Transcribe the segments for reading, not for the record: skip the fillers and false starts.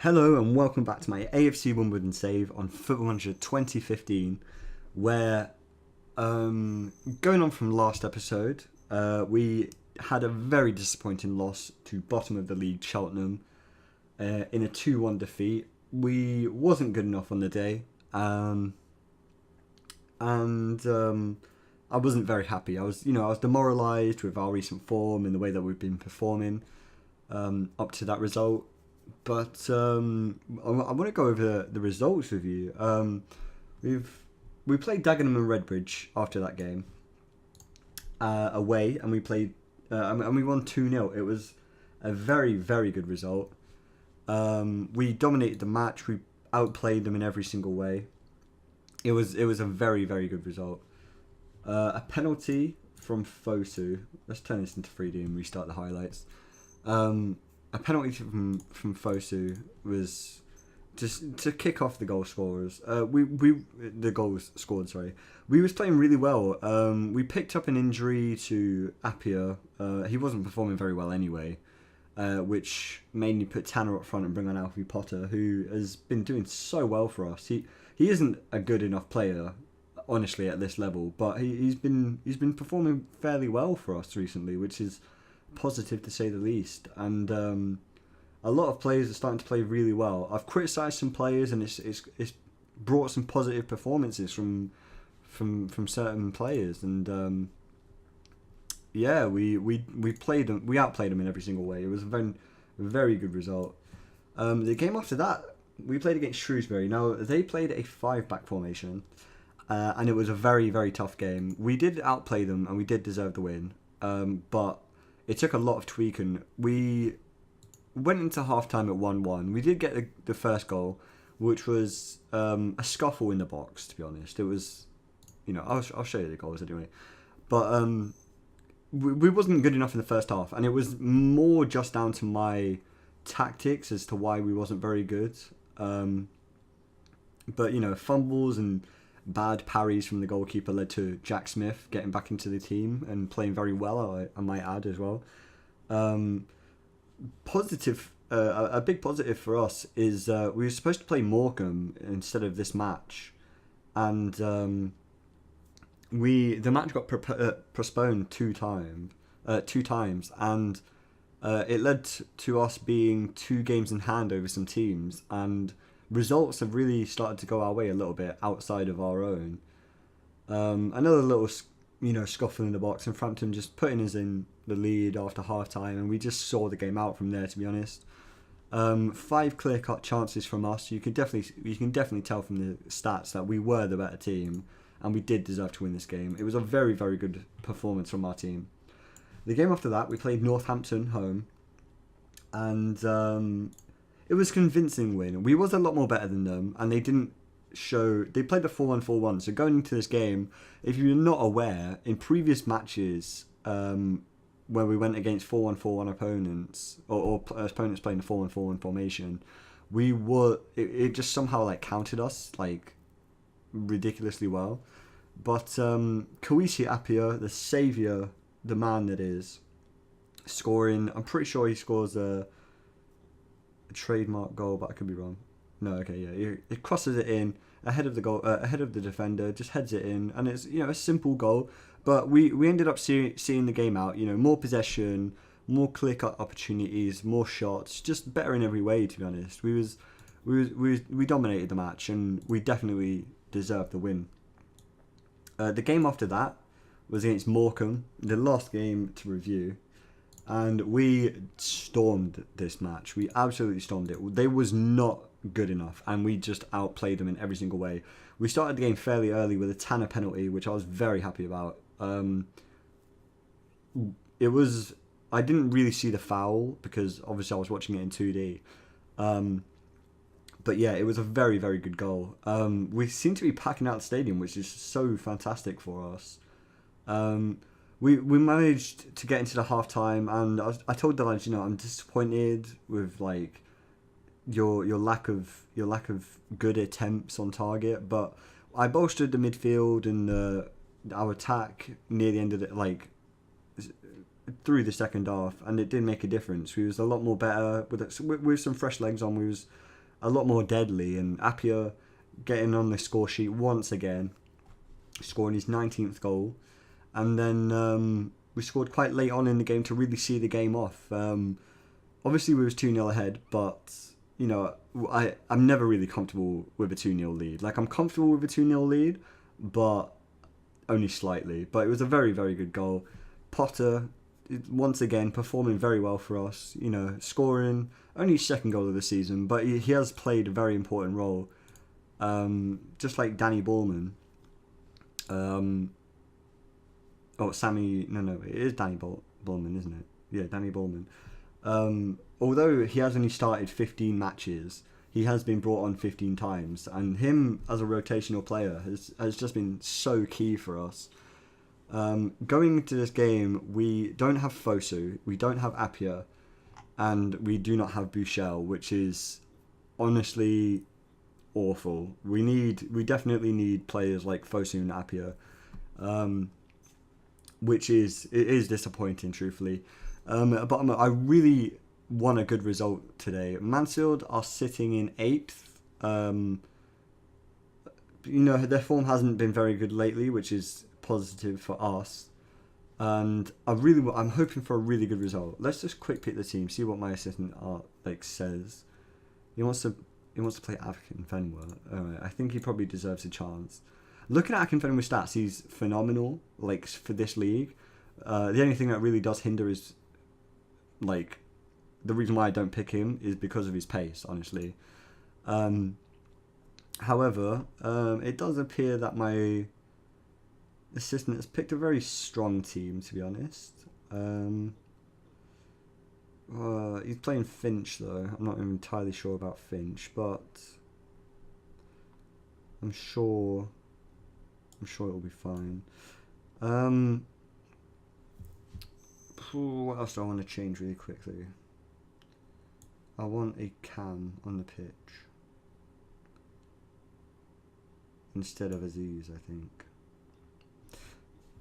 Hello and welcome back to my AFC Wimbledon save on Football Manager 2015, where going on from last episode, we had a very disappointing loss to bottom of the league Cheltenham in a 2-1 defeat. We wasn't good enough on the day, and I wasn't very happy. I was demoralised with our recent form and the way that we've been performing up to that result. But I want to go over the results with you. We played Dagenham and Redbridge after that game away, and we played and we won 2-0. It was a very, very good result. We dominated the match. We outplayed them in every single way. It was a very, very good result. A penalty from Fosu. Let's turn this into 3D and restart the highlights. A penalty from Fosu was just to kick off the goal scorers. The goals scored. Sorry, we was playing really well. We picked up an injury to Appiah. He wasn't performing very well anyway, which made me put Tanner up front and bring on Alfie Potter, who has been doing so well for us. He isn't a good enough player, honestly, at this level, but he's been performing fairly well for us recently, which is positive to say the least. And a lot of players are starting to play really well. I've criticised some players, and it's brought some positive performances from certain players. And we played them. We outplayed them in every single way. It was a very, very good result. The game after that, we played against Shrewsbury. Now they played a 5-back formation, and it was a very, very tough game. We did outplay them, and we did deserve the win. But it took a lot of tweaking. We went into half-time at 1-1. We did get the first goal, which was a scuffle in the box, to be honest. It was, I'll show you the goals anyway. But we wasn't good enough in the first half, and it was more just down to my tactics as to why we wasn't very good. But, fumbles and bad parries from the goalkeeper led to Jack Smith getting back into the team and playing very well, I might add as well. Positive, a big positive for us is we were supposed to play Morecambe instead of this match, and the match got postponed two times, and it led to us being 2 games in hand over some teams, and results have really started to go our way a little bit outside of our own. Another little, scuffle in the box, and Frampton just putting us in the lead after half time, and we just saw the game out from there, to be honest. 5 clear-cut chances from us. You can definitely tell from the stats that we were the better team, and we did deserve to win this game. It was a very, very good performance from our team. The game after that, we played Northampton home, and it was a convincing win. We was a lot more better than them, and they didn't show. They played the 4-1-4-1. So going into this game, if you're not aware, in previous matches, where we went against 4-1-4-1 opponents, or opponents playing the 4-1-4-1 formation, it just somehow counted us ridiculously well. But Kawisi Appiah, the saviour, the man that is, scoring. I'm pretty sure he scores a trademark goal, but I could be wrong. No, okay, yeah, it crosses it in ahead of the goal, ahead of the defender, just heads it in, and it's a simple goal. But we ended up seeing the game out. More possession, more clear-cut opportunities, more shots, just better in every way. To be honest, we dominated the match, and we definitely deserved the win. The game after that was against Morecambe, the last game to review. And we stormed this match. We absolutely stormed it. They was not good enough, and we just outplayed them in every single way. We started the game fairly early with a Tanner penalty, which I was very happy about. I didn't really see the foul because obviously I was watching it in 2D. But yeah, it was a very, very good goal. We seem to be packing out the stadium, which is so fantastic for us. We managed to get into the half time, and I told the lads, I'm disappointed with your lack of good attempts on target, but I bolstered the midfield and our attack near the end of it, through the second half, and it did make a difference. We was a lot more better with some fresh legs on. a lot more deadly. And Appiah getting on the score sheet once again, scoring his 19th goal. And then we scored quite late on in the game to really see the game off. Obviously, we was 2-0 ahead, but, you know, I'm never really comfortable with a 2-0 lead. Like, I'm comfortable with a 2-0 lead, but only slightly. But it was a very, very good goal. Potter, once again, performing very well for us. You know, scoring only his second goal of the season, but he has played a very important role. Just like Danny Ballman. Sammy... No, it is Danny Ballman, isn't it? Yeah, Danny Ballman. Although he has only started 15 matches, he has been brought on 15 times, and him as a rotational player has just been so key for us. Going into this game, we don't have Fosu, we don't have Appiah, and we do not have Buchel, which is honestly awful. We definitely need players like Fosu and Appiah, which is disappointing, truthfully. But I really want a good result today. Mansfield are sitting in 8th. You know, their form hasn't been very good lately, which is positive for us. And I'm hoping for a really good result. Let's just quick pick the team, see what my assistant says. He wants to play Akinfenwa. Alright, I think he probably deserves a chance. Looking at Akinfenwa's stats, he's phenomenal. Like, for this league, the only thing that really does hinder is, like, the reason why I don't pick him is because of his pace, honestly. However, it does appear that my assistant has picked a very strong team, to be honest. He's playing Finch, though. I'm not even entirely sure about Finch, but I'm sure it'll be fine. What else do I want to change really quickly? I want a Cam on the pitch instead of Aziz, I think.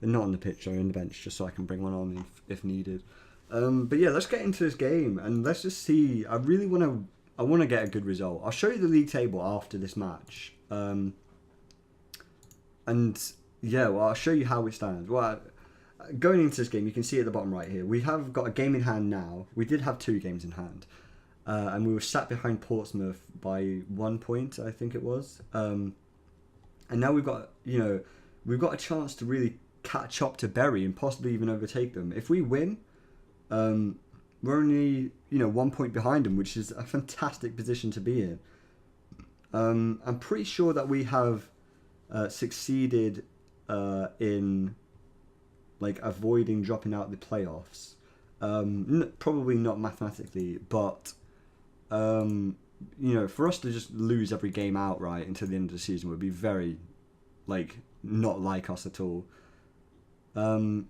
And not on the pitch, sorry, on the bench, just so I can bring one on if needed. But yeah, let's get into this game and let's just see. I want to get a good result. I'll show you the league table after this match. And yeah, well, I'll show you how it stands. Well, going into this game, you can see at the bottom right here, we have got a game in hand now. We did have 2 games in hand. And we were sat behind Portsmouth by 1 point, I think it was. And now we've got a chance to really catch up to Bury and possibly even overtake them. If we win, we're only 1 point behind them, which is a fantastic position to be in. I'm pretty sure that we have succeeded in avoiding dropping out the playoffs. Probably not mathematically, but for us to just lose every game outright until the end of the season would be very not like us at all. I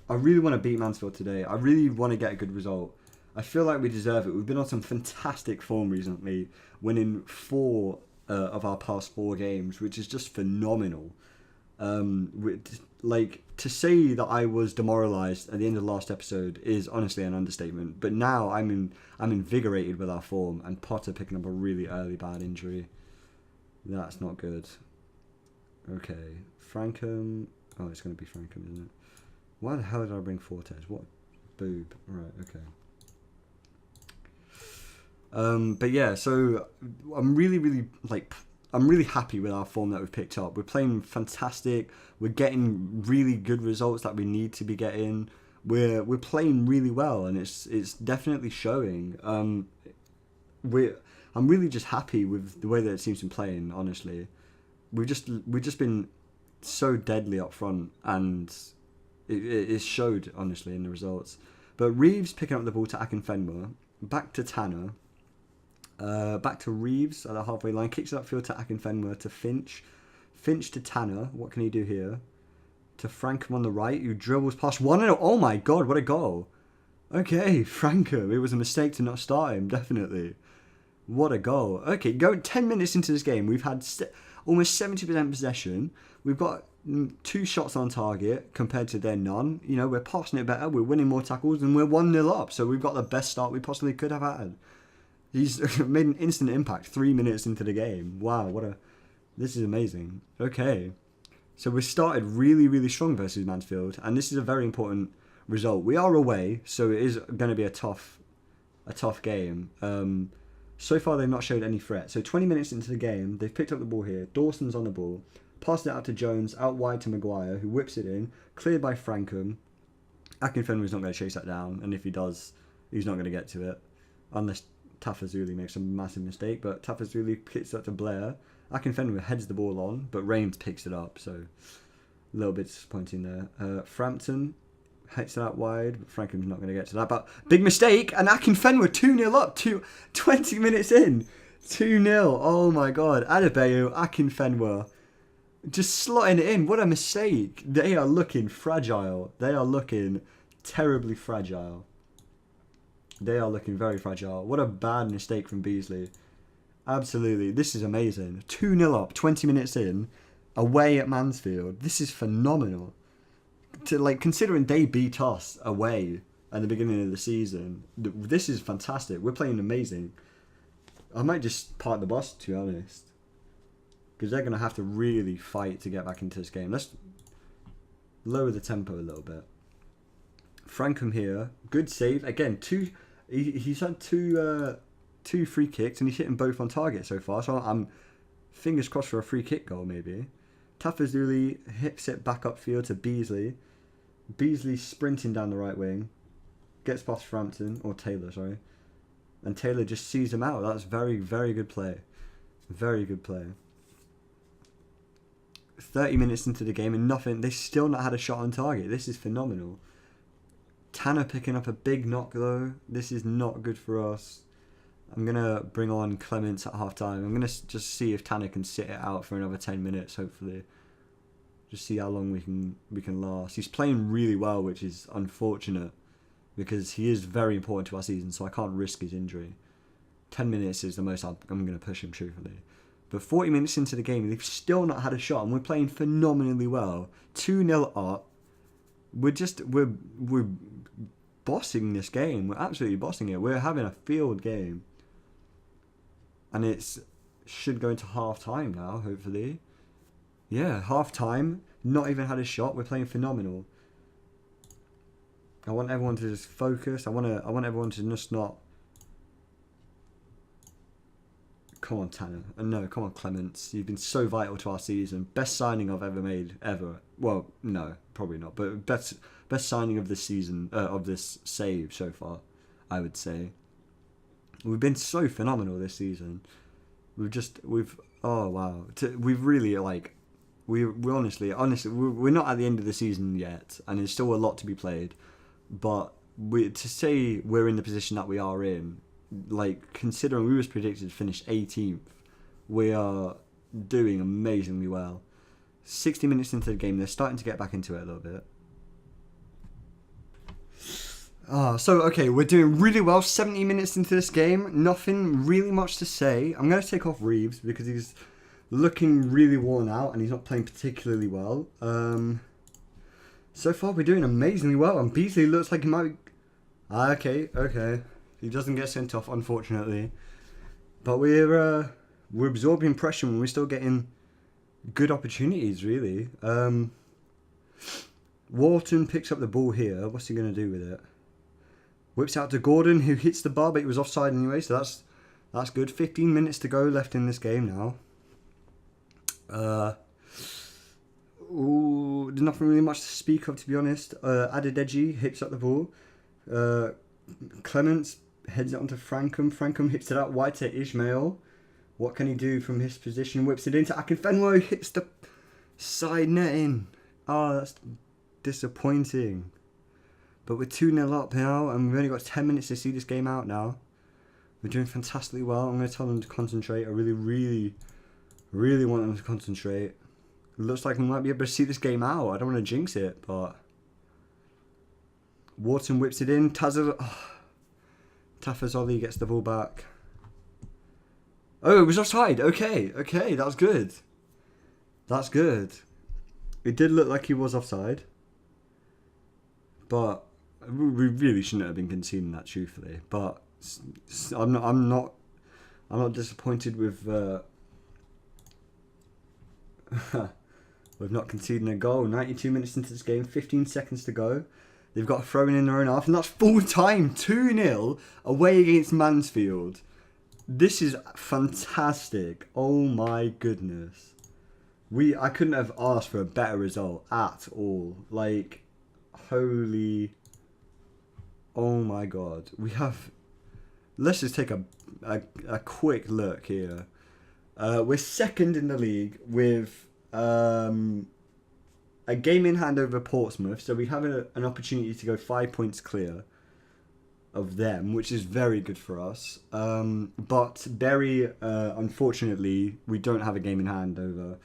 really want to beat Mansfield today. I really want to get a good result. I feel like we deserve it. We've been on some fantastic form recently, winning 4 of our past 4 games, which is just phenomenal. To say that I was demoralised at the end of the last episode is honestly an understatement. But now I'm invigorated with our form, and Potter picking up a really early bad injury. That's not good. Okay, Frankham. Oh, it's going to be Frankham, isn't it? Why the hell did I bring Fortes? What boob? Right, okay. But yeah, so I'm really happy with our form that we've picked up. We're playing fantastic. We're getting really good results that we need to be getting. We're playing really well, and it's definitely showing. I'm really just happy with the way that it seems to be playing. Honestly, we've just been so deadly up front, and it showed honestly in the results. But Reeves picking up the ball to Akinfenwa, back to Tanner. Back to Reeves at the halfway line. Kicks it upfield to Akinfenwa to Finch. Finch to Tanner. What can he do here? To Frankham on the right, who dribbles past 1-0. Oh my god, what a goal. Okay, Frankham. It was a mistake to not start him, definitely. What a goal. Okay, 10 minutes into this game. We've had almost 70% possession. We've got 2 shots on target compared to their none. We're passing it better. We're winning more tackles, and we're 1-0 up. So we've got the best start we possibly could have had. He's made an instant impact 3 minutes into the game. Wow, this is amazing. Okay. So we started really, really strong versus Mansfield, and this is a very important result. We are away, so it is going to be a tough game. So far, they've not showed any threat. So 20 minutes into the game, they've picked up the ball here. Dawson's on the ball. Passed it out to Jones, out wide to Maguire, who whips it in. Cleared by Frankham. Akinfenwa's not going to chase that down, and if he does, he's not going to get to it. Unless Tafazuli makes a massive mistake, but Tafazuli kicks it up to Blair. Akinfenwa heads the ball on, but Rames picks it up, so a little bit disappointing there. Frampton hits it out wide, but Frankham's not going to get to that. But big mistake, and Akinfenwa 2-0 up, 20 minutes in. 2-0, oh my god. Adebayo, Akinfenwa, just slotting it in. What a mistake. They are looking fragile. They are looking terribly fragile. They are looking very fragile. What a bad mistake from Beasley. Absolutely. This is amazing. 2-0 up, 20 minutes in, away at Mansfield. This is phenomenal. Considering they beat us away at the beginning of the season, this is fantastic. We're playing amazing. I might just park the bus, to be honest, because they're going to have to really fight to get back into this game. Let's lower the tempo a little bit. Frankham here. Good save. Again, he's had two free kicks, and he's hitting both on target so far. So I'm fingers crossed for a free kick goal, maybe. Tafazuli hits it back upfield to Beasley. Beasley sprinting down the right wing. Gets past Frampton, or Taylor, sorry. And Taylor just sees him out. That's very, very good play. Very good play. 30 minutes into the game and nothing. They still not had a shot on target. This is phenomenal. Tanner picking up a big knock though. This is not good for us. I'm going to bring on Clements at half time. I'm going to just see if Tanner can sit it out for another 10 minutes, hopefully. Just see how long we can last. He's playing really well, which is unfortunate, because he is very important to our season, so I can't risk his injury. 10 minutes is the most I'm going to push him, truthfully. But 40 minutes into the game, they've still not had a shot, and we're playing phenomenally well. 2-0 up. We're bossing this game. We're absolutely bossing it. We're having a field game. And it should go into half-time now, hopefully. Yeah, half-time. Not even had a shot. We're playing phenomenal. I want everyone to just focus. I want everyone to just not... Come on, Tanner. No, come on, Clements. You've been so vital to our season. Best signing I've ever made, ever. Well, no, probably not. But best signing of this season, of this save so far, I would say. We've been so phenomenal this season. Oh wow. We've really we honestly, we're not at the end of the season yet, and there's still a lot to be played. But to say we're in the position that we are in, considering we was predicted to finish 18th, we are doing amazingly well. 60 minutes into the game, they're starting to get back into it a little bit. Okay, we're doing really well. 70 minutes into this game, nothing really much to say. I'm going to take off Reeves because he's looking really worn out and he's not playing particularly well. So far, we're doing amazingly well, and Beasley looks like he might be... Okay. He doesn't get sent off, unfortunately. But we're absorbing pressure and we're still getting good opportunities, really. Wharton picks up the ball here. What's he going to do with it? Whips out to Gordon, who hits the bar, but he was offside anyway, so that's good. 15 minutes to go left in this game now. There's nothing really much to speak of, to be honest. Adedeji hits up the ball. Clements heads it onto Frankham. Frankham hits it out wide to Ismail. What can he do from his position? Whips it into Akinfenwa, hits the side netting. That's disappointing. But we're 2-0 up now, and we've only got 10 minutes to see this game out now. We're doing fantastically well. I'm going to tell them to concentrate. I really, really, really want them to concentrate. It looks like we might be able to see this game out. I don't want to jinx it, but... Wharton whips it in. Tafazoli gets the ball back. Oh, it was offside. Okay, that was good. That's good. It did look like he was offside. But we really shouldn't have been conceding that, truthfully. But I'm not I'm not disappointed with with not conceding a goal. 92 minutes into this game, 15 seconds to go. They've got a throw-in their own half, and that's full time. 2-0 away against Mansfield. This is fantastic. Oh my goodness. I couldn't have asked for a better result at all. Like, holy... Oh my god. We have... Let's just take a quick look here. We're second in the league with a game in hand over Portsmouth. So we have an opportunity to go 5 points clear of them, which is very good for us. But Bury, unfortunately, we don't have a game in hand over.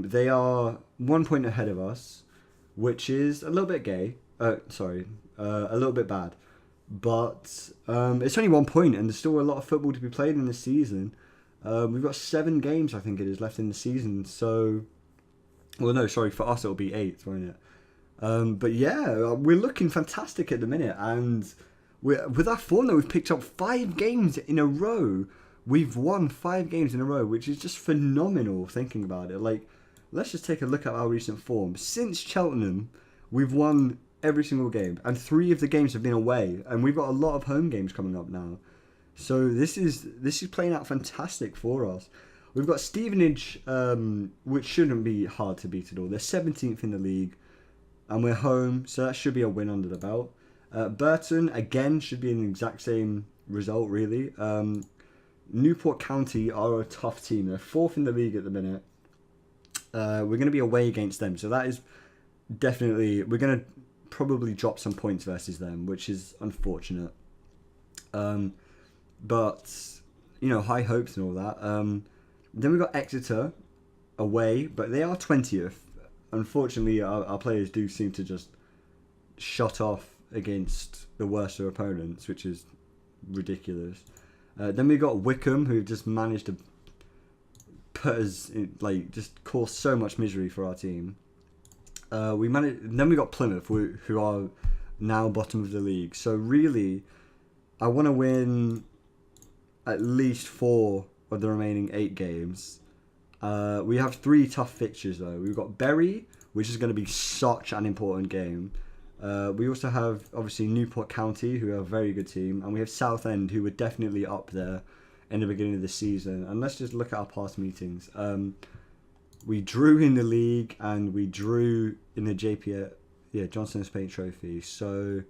They are 1 point ahead of us, which is a little bit a little bit bad. But it's only 1 point, and there's still a lot of football to be played in this season. We've got 7 games, I think it is, left in the season. So, well, no, sorry, for us it'll be 8, won't it? But yeah, we're looking fantastic at the minute, and with our form that we've picked up 5 games in a row. We've won 5 games in a row, which is just phenomenal thinking about it. Like, let's just take a look at our recent form. Since Cheltenham, we've won every single game, and 3 of the games have been away, and we've got a lot of home games coming up now. So this is playing out fantastic for us. We've got Stevenage, which shouldn't be hard to beat at all. They're 17th in the league, and we're home, so that should be a win under the belt. Burton, again, should be an exact same result, really. Newport County are a tough team. They're 4th in the league at the minute. We're going to be away against them, so that is definitely... We're going to probably drop some points versus them, which is unfortunate. But, you know, high hopes and all that. Then we've got Exeter away, but they are 20th. Unfortunately, our players do seem to just shut off against the worst of opponents, which is ridiculous. Then we've got Wickham, who just managed to put us in, like, just cause so much misery for our team. Then we got Plymouth, who are now bottom of the league. So really, I want to win at least 4 of the remaining 8 games. We have 3 tough fixtures though. We've got Bury, which is going to be such an important game. We also have, obviously, Newport County, who are a very good team. And we have Southend, who were definitely up there in the beginning of the season. And let's just look at our past meetings. We drew in the league, and we drew in the Johnson Paint Trophy. So,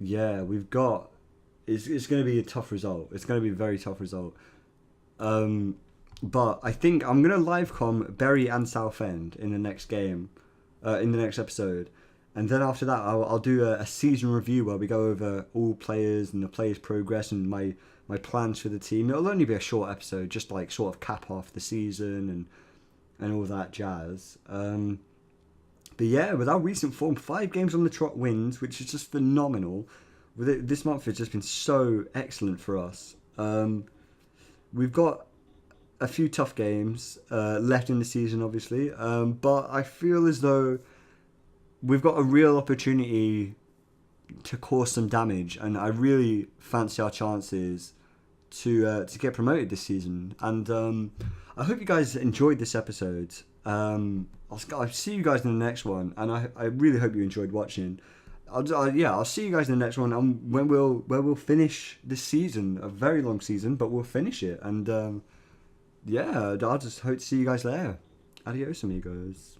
yeah, we've got... It's going to be a tough result. It's going to be a very tough result. But I think I'm going to live com Bury and Southend in the next game, in the next episode. And then after that, I'll do a season review where we go over all players and the players' progress and my plans for the team. It'll only be a short episode, just like sort of cap off the season and all that jazz. But yeah, with our recent form, 5 games on the trot wins, which is just phenomenal. This month has just been so excellent for us. We've got a few tough games left in the season, obviously. But I feel as though we've got a real opportunity to cause some damage, and I really fancy our chances to get promoted this season. And I hope you guys enjoyed this episode. I'll see you guys in the next one, and I really hope you enjoyed watching. I'll see you guys in the next one, when we'll finish this season, a very long season, but we'll finish it. And I'll just hope to see you guys there. Adios, amigos.